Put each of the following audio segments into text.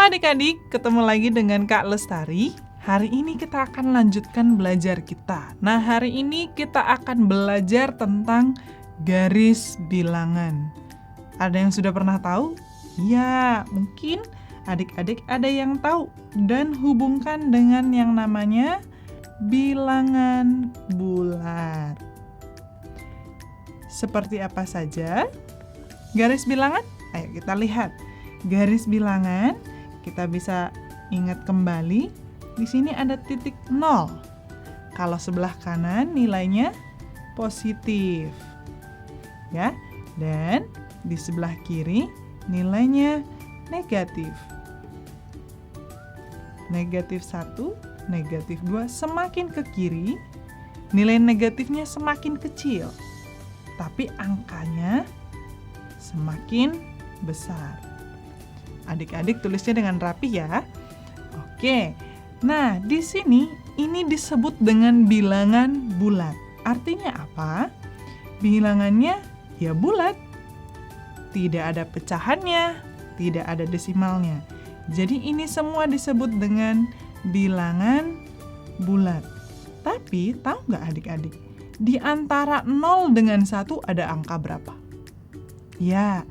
adik-adik, ketemu lagi dengan Kak Lestari. Hari ini kita akan lanjutkan belajar kita. Nah, hari ini kita akan belajar tentang garis bilangan. Ada yang sudah pernah tahu? Ya, mungkin adik-adik ada yang tahu dan hubungkan dengan yang namanya bilangan bulat. Seperti apa saja garis bilangan? Ayo kita lihat. Garis bilangan kita bisa ingat kembali. Di sini ada titik 0. Kalau sebelah kanan nilainya positif. Ya. Dan di sebelah kiri nilainya negatif. Negatif 1, negatif 2, semakin ke kiri, nilai negatifnya semakin kecil. Tapi angkanya semakin besar. Adik-adik tulisnya dengan rapi ya. Oke. Nah, di sini ini disebut dengan bilangan bulat. Artinya apa? Bilangannya ya bulat. Tidak ada pecahannya, tidak ada desimalnya. Jadi ini semua disebut dengan bilangan bulat. Tapi tahu nggak adik-adik? Di antara 0 dengan 1 ada angka berapa? Ya,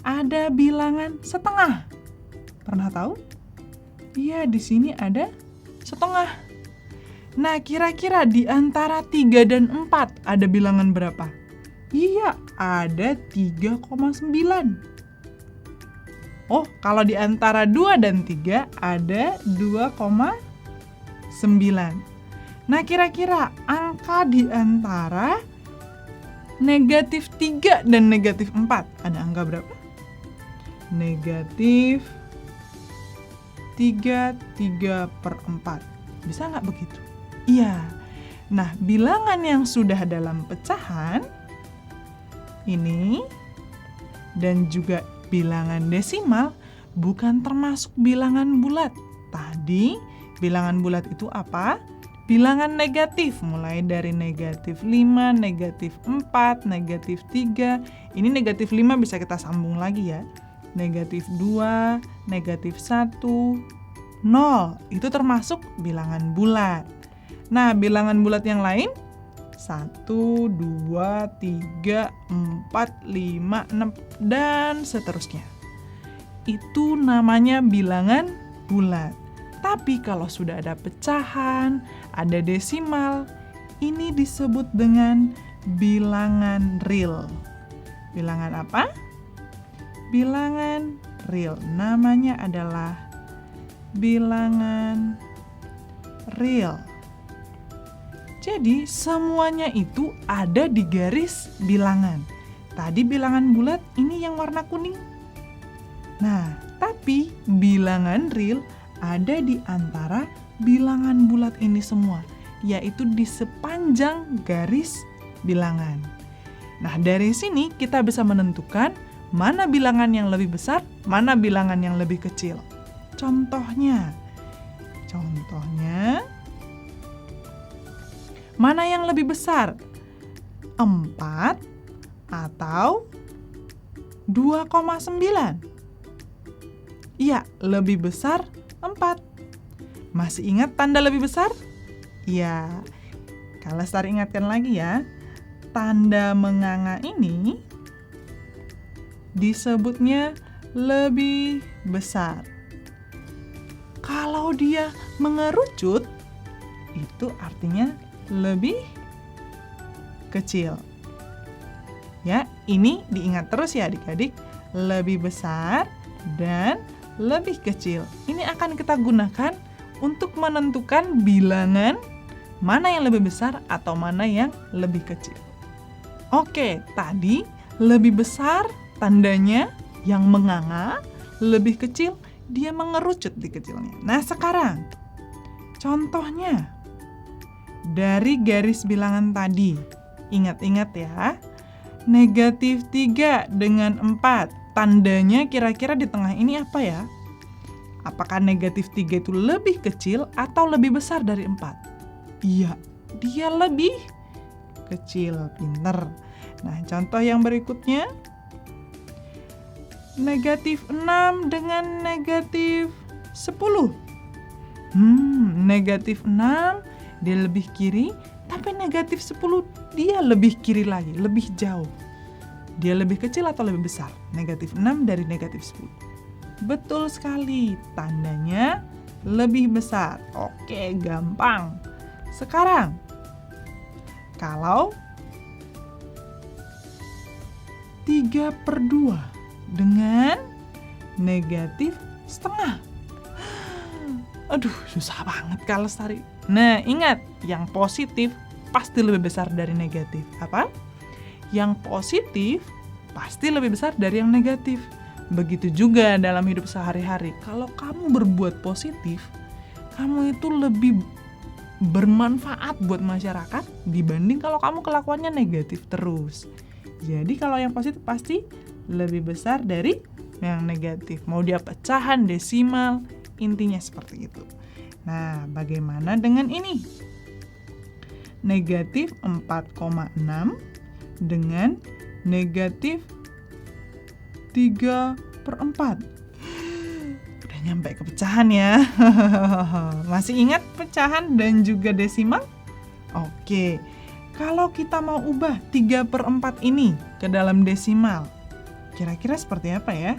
ada bilangan setengah. Pernah tahu? Iya, di sini ada setengah. Nah, kira-kira di antara 3 dan 4 ada bilangan berapa? Iya, ada 3,9. Oh, kalau di antara 2 dan 3 ada 2,9. Nah, kira-kira angka di antara negatif 3 dan negatif 4 ada angka berapa? Negatif 3/4. Bisa nggak begitu? Iya. Nah, bilangan yang sudah dalam pecahan ini dan juga bilangan desimal bukan termasuk bilangan bulat. Tadi bilangan bulat itu apa? Bilangan negatif, mulai dari negatif 5, negatif 4, negatif 3. Ini negatif 5 bisa kita sambung lagi ya. Negatif 2, negatif 1, 0. Itu termasuk bilangan bulat. Nah, bilangan bulat yang lain 1, 2, 3, 4, 5, 6, dan seterusnya. Itu namanya bilangan bulat. Tapi kalau sudah ada pecahan, ada desimal, ini disebut dengan bilangan real. Bilangan apa? Bilangan real. Namanya adalah bilangan real. Jadi semuanya itu ada di garis bilangan. Tadi bilangan bulat, ini yang warna kuning. Nah, tapi bilangan real ada di antara bilangan bulat ini semua, yaitu di sepanjang garis bilangan. Nah, dari sini kita bisa menentukan mana bilangan yang lebih besar, mana bilangan yang lebih kecil. Contohnya, mana yang lebih besar? 4 atau 2,9? Iya, lebih besar 4. Masih ingat tanda lebih besar? Iya. Kalau Lestari ingatkan lagi ya, tanda menganga ini disebutnya lebih besar. Kalau dia mengerucut, itu artinya lebih kecil. Ya, ini diingat terus ya adik-adik, lebih besar dan lebih kecil. Ini akan kita gunakan untuk menentukan bilangan mana yang lebih besar atau mana yang lebih kecil. Oke, tadi lebih besar tandanya yang menganga, lebih kecil dia mengerucut di kecilnya. Nah, sekarang contohnya dari garis bilangan tadi. Ingat-ingat ya. Negatif 3 dengan 4. Tandanya kira-kira di tengah ini apa ya? Apakah negatif 3 itu lebih kecil atau lebih besar dari 4? Iya, dia lebih kecil. Pinter. Nah, contoh yang berikutnya. Negatif 6 dengan negatif 10. Negatif 6 dia lebih kiri, tapi negatif 10 dia lebih kiri lagi, lebih jauh. Dia lebih kecil atau lebih besar? Negatif 6 dari negatif 10. Betul sekali, tandanya lebih besar. Oke, gampang. Sekarang, kalau 3/2 dengan negatif setengah. Aduh, susah banget kalau Lestari. Nah, ingat, yang positif pasti lebih besar dari negatif. Apa? Yang positif pasti lebih besar dari yang negatif. Begitu juga dalam hidup sehari-hari. Kalau kamu berbuat positif, kamu itu lebih bermanfaat buat masyarakat dibanding kalau kamu kelakuannya negatif terus. Jadi kalau yang positif pasti lebih besar dari yang negatif. Mau dia pecahan, desimal, intinya seperti itu. Nah, bagaimana dengan ini? Negatif 4,6 dengan negatif 3/4. Udah nyampe ke pecahan ya. Masih ingat pecahan dan juga desimal? Oke. Kalau kita mau ubah 3/4 ini ke dalam desimal, kira-kira seperti apa ya?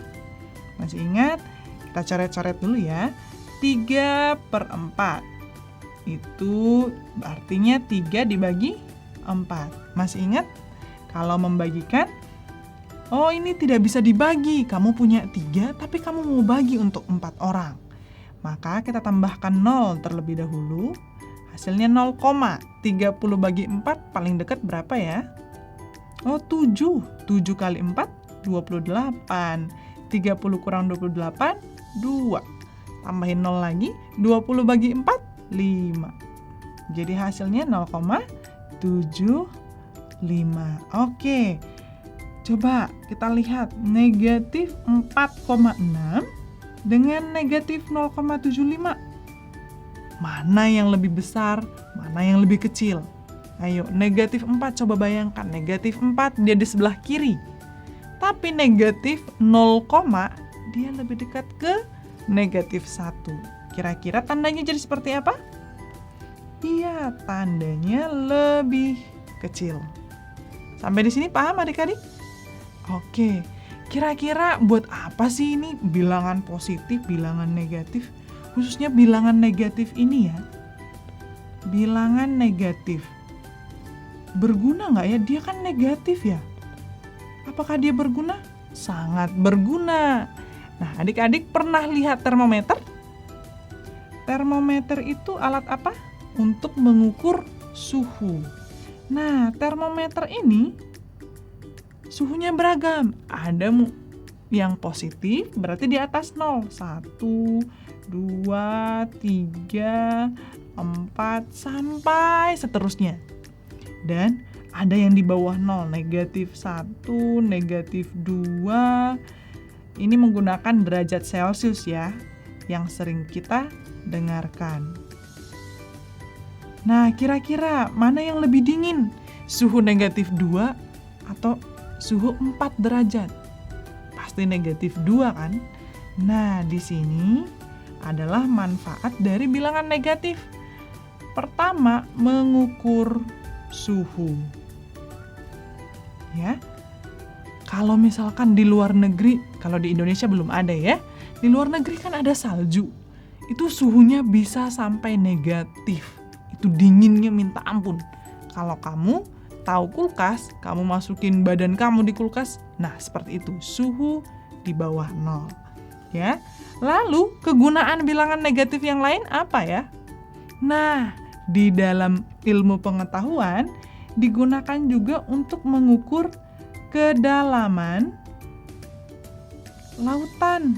Masih ingat? Kita coret-coret dulu ya. 3/4 itu artinya 3 dibagi 4. Masih ingat? Kalau membagikan, oh ini tidak bisa dibagi. Kamu punya 3 tapi kamu mau bagi untuk 4 orang. Maka kita tambahkan 0 terlebih dahulu. Hasilnya 0, 30 bagi 4 paling dekat berapa ya? Oh 7. 7 kali 4, 28. 30 kurang 28, 2. Tambahin 0 lagi, 20 bagi 4, 5. Jadi hasilnya 0,75. Oke. Coba kita lihat negatif 4,6 dengan negatif 0,75. Mana yang lebih besar, mana yang lebih kecil? Ayo, negatif 4 coba bayangkan. Negatif 4 dia di sebelah kiri. Tapi negatif 0, dia lebih dekat ke negatif 1. Kira-kira tandanya jadi seperti apa? Iya, tandanya lebih kecil. Sampai di sini paham adik-adik? Oke, kira-kira buat apa sih ini bilangan positif, bilangan negatif? Khususnya bilangan negatif ini ya. Bilangan negatif. Berguna nggak ya? Dia kan negatif ya. Apakah dia berguna? Sangat berguna. Nah, adik-adik pernah lihat termometer? Termometer itu alat apa? Untuk mengukur suhu. Nah, termometer ini suhunya beragam. Ada yang positif, berarti di atas 0. 1, 2, 3, 4, sampai seterusnya. Dan ada yang di bawah 0, negatif 1, negatif 2. Ini menggunakan derajat Celcius ya, yang sering kita dengarkan. Nah, kira-kira mana yang lebih dingin? Suhu negatif 2 atau suhu 4 derajat? Pasti negatif 2 kan? Nah, di sini adalah manfaat dari bilangan negatif. Pertama, mengukur suhu. Ya. Kalau misalkan di luar negeri, kalau di Indonesia belum ada ya. Di luar negeri kan ada salju. Itu suhunya bisa sampai negatif. Itu dinginnya minta ampun. Kalau kamu tahu kulkas, kamu masukin badan kamu di kulkas, nah seperti itu, suhu di bawah 0. Ya. Lalu kegunaan bilangan negatif yang lain apa ya? Nah, di dalam ilmu pengetahuan digunakan juga untuk mengukur kedalaman lautan.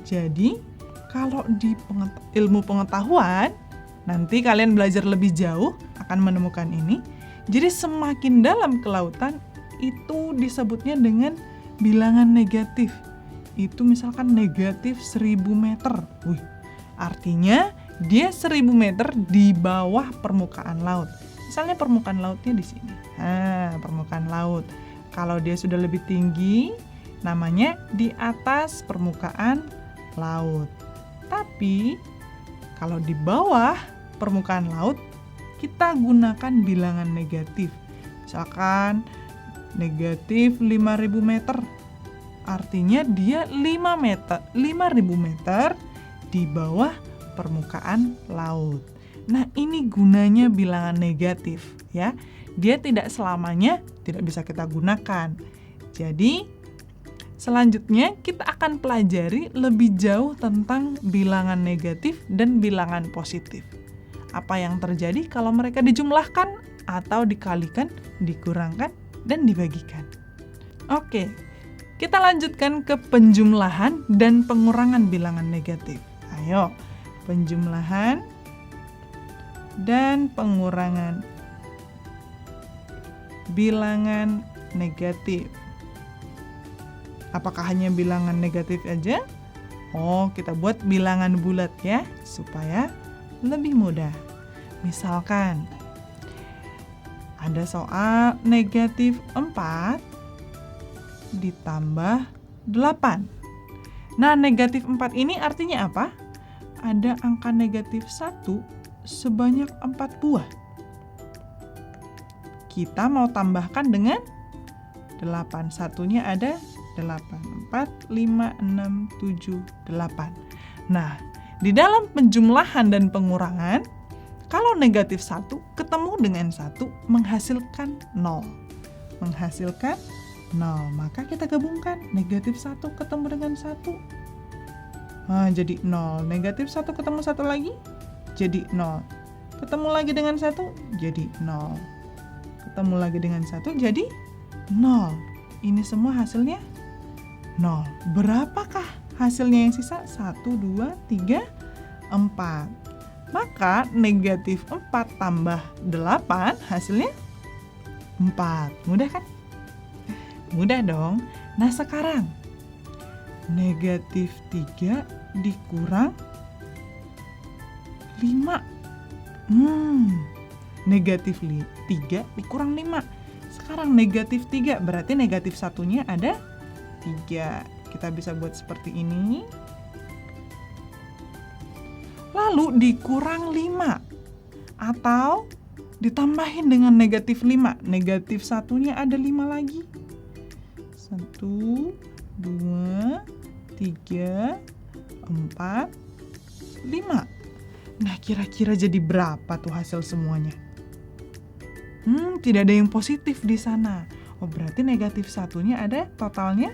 Jadi, kalau di ilmu pengetahuan, nanti kalian belajar lebih jauh akan menemukan ini. Jadi semakin dalam ke lautan, itu disebutnya dengan bilangan negatif. Itu misalkan negatif 1000 meter. Wih, artinya dia 1000 meter di bawah permukaan laut. Misalnya permukaan lautnya di sini. Nah, permukaan laut. Kalau dia sudah lebih tinggi, namanya di atas permukaan laut. Tapi kalau di bawah permukaan laut, kita gunakan bilangan negatif. Misalkan negatif 5.000 meter, artinya dia 5.000 meter di bawah permukaan laut. Nah, ini gunanya bilangan negatif ya. Dia tidak selamanya tidak bisa kita gunakan. Jadi, selanjutnya kita akan pelajari lebih jauh tentang bilangan negatif dan bilangan positif. Apa yang terjadi kalau mereka dijumlahkan atau dikalikan, dikurangkan, dan dibagikan. Oke, kita lanjutkan ke penjumlahan dan pengurangan bilangan negatif. Ayo, penjumlahan dan pengurangan bilangan negatif. Apakah hanya bilangan negatif aja? Oh, kita buat bilangan bulat ya, supaya lebih mudah. Misalkan, ada soal negatif 4 ditambah 8. Nah, negatif 4 ini artinya apa? Ada angka negatif 1 sebanyak 4 buah. Kita mau tambahkan dengan 8. Satunya ada 8. 4, 5, 6, 7, 8. Nah, di dalam penjumlahan dan pengurangan, kalau negatif 1 ketemu dengan 1 menghasilkan 0. Menghasilkan 0. Maka kita gabungkan negatif 1 ketemu dengan 1. Nah, jadi 0. Negatif 1 ketemu 1 lagi, jadi 0. Ketemu lagi dengan 1, jadi 0. Ketemu lagi dengan 1, jadi 0. Ini semua hasilnya 0. Berapakah hasilnya yang sisa? 1, 2, 3, 4. Maka negatif 4 tambah 8 hasilnya 4. Mudah kan? Mudah dong. Nah, sekarang negatif 3 dikurang 5. Negatif 3 dikurang 5. Sekarang negatif 3, berarti negatif satunya ada 3. Kita bisa buat seperti ini. Lalu dikurang 5. Atau ditambahin dengan negatif 5. Negatif satunya ada 5 lagi. 1, 2, 3, 4, 5. Nah, kira-kira jadi berapa tuh hasil semuanya? Tidak ada yang positif di sana. Oh, berarti negatif satunya ada totalnya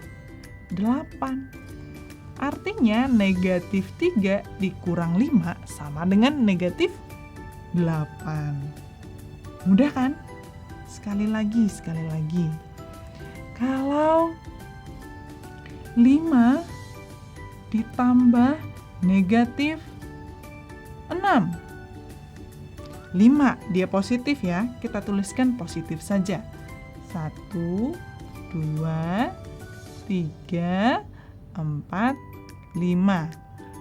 8. Artinya negatif 3 dikurang 5 sama dengan negatif 8. Mudah kan? Sekali lagi. Kalau 5 ditambah negatif 6. 5, dia positif ya. Kita tuliskan positif saja. 1, 2, 3, 4, 5.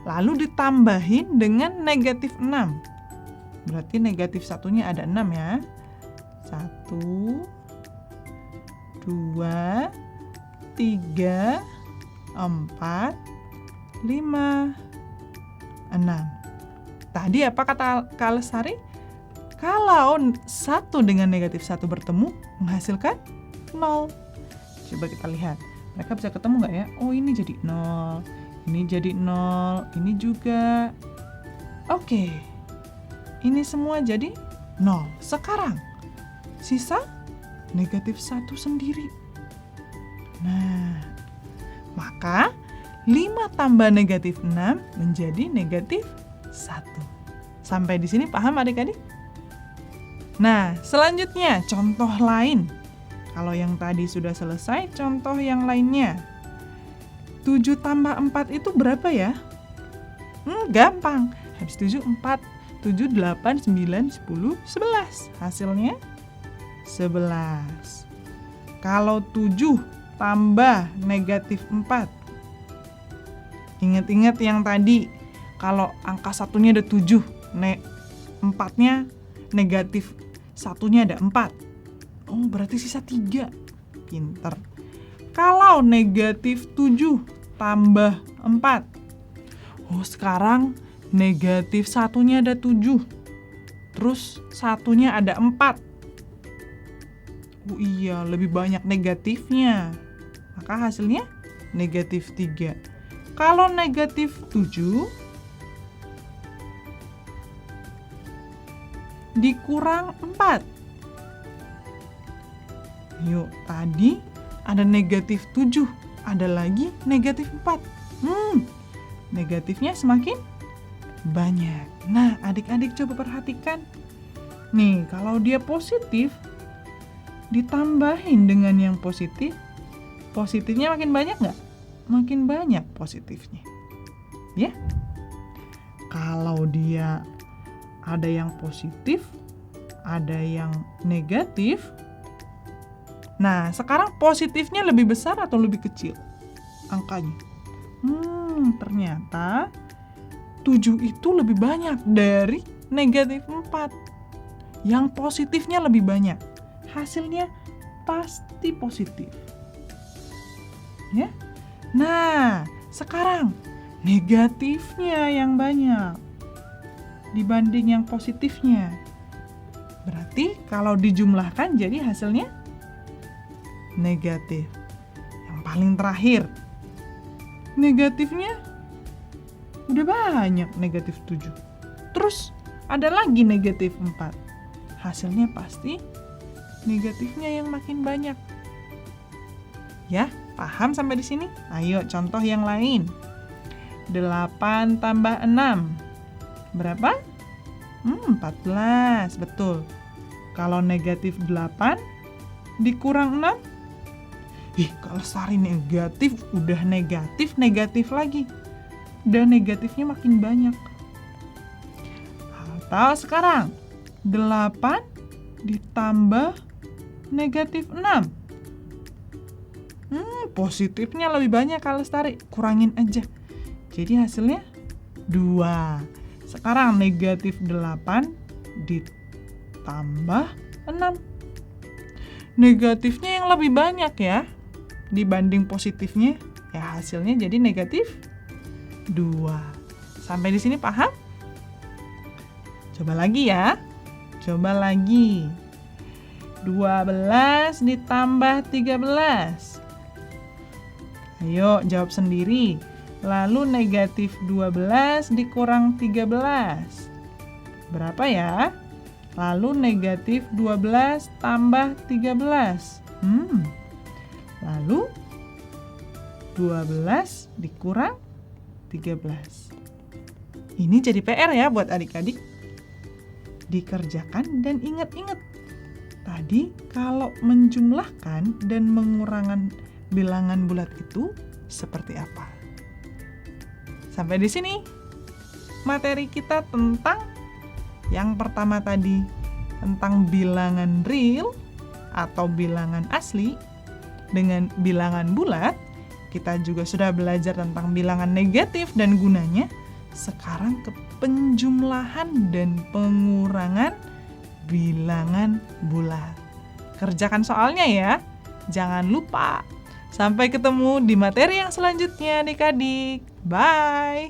Lalu ditambahin dengan negatif 6. Berarti negatif satunya ada 6 ya. 1, 2, 3, 4, 5, 6. Tadi apa kata Kak Lestari? Kalau 1 dengan negatif 1 bertemu, menghasilkan 0. Coba kita lihat. Mereka bisa ketemu nggak ya? Oh, ini jadi 0. Ini jadi 0. Ini juga. Oke. Ini semua jadi 0. Sekarang, sisa negatif 1 sendiri. Nah, maka 5 tambah negatif 6 menjadi negatif 1. Sampai di sini paham adik-adik? Nah, selanjutnya contoh lain. Kalau yang tadi sudah selesai, contoh yang lainnya. 7 tambah 4 itu berapa ya? Gampang. Habis 7, 4. 7, 8, 9, 10, 11. Hasilnya 11. Kalau 7 tambah negatif 4. Ingat-ingat yang tadi. Kalau angka satunya ada 7, 4-nya negatif, satunya ada 4. Oh, berarti sisa 3. Pinter. Kalau negatif 7 tambah 4. Oh, sekarang negatif satunya ada 7. Terus satunya ada 4. Oh iya, lebih banyak negatifnya. Maka hasilnya negatif 3. Kalau negatif 7 dikurang 4. Yuk, tadi ada negatif 7, ada lagi negatif 4. Negatifnya semakin banyak. Nah, adik-adik coba perhatikan. Nih, kalau dia positif, ditambahin dengan yang positif, positifnya makin banyak nggak? Makin banyak positifnya. Ya? Kalau dia ada yang positif, ada yang negatif. Nah, sekarang positifnya lebih besar atau lebih kecil angkanya? Ternyata 7 itu lebih banyak dari negatif 4. Yang positifnya lebih banyak. Hasilnya pasti positif. Ya? Nah, sekarang negatifnya yang banyak dibanding yang positifnya. Berarti kalau dijumlahkan jadi hasilnya negatif. Yang paling terakhir, negatifnya udah banyak, negatif 7. Terus ada lagi negatif 4. Hasilnya pasti negatifnya yang makin banyak. Ya, paham sampai di sini? Ayo contoh yang lain. 8 tambah 6. Berapa? 14, betul. Kalau negatif 8 dikurang 6, kalau Sari negatif, udah negatif lagi. Dan negatifnya makin banyak. Atau sekarang, 8 ditambah negatif 6. Positifnya lebih banyak kalau Lestari, kurangin aja. Jadi hasilnya 2. Sekarang negatif 8 ditambah 6. Negatifnya yang lebih banyak ya dibanding positifnya. Ya hasilnya jadi negatif 2. Sampai di sini paham? Coba lagi ya. Coba lagi. 12 ditambah 13. Ayo jawab sendiri. Lalu negatif 12 dikurang 13. Berapa ya? Lalu negatif 12 tambah 13. Lalu 12 dikurang 13. Ini jadi PR ya buat adik-adik. Dikerjakan dan ingat-ingat. Tadi kalau menjumlahkan dan mengurangan bilangan bulat itu seperti apa? Sampai di sini materi kita tentang yang pertama tadi, tentang bilangan real atau bilangan asli dengan bilangan bulat. Kita juga sudah belajar tentang bilangan negatif dan gunanya. Sekarang ke penjumlahan dan pengurangan bilangan bulat. Kerjakan soalnya ya. Jangan lupa. Sampai ketemu di materi yang selanjutnya adik-adik. Bye.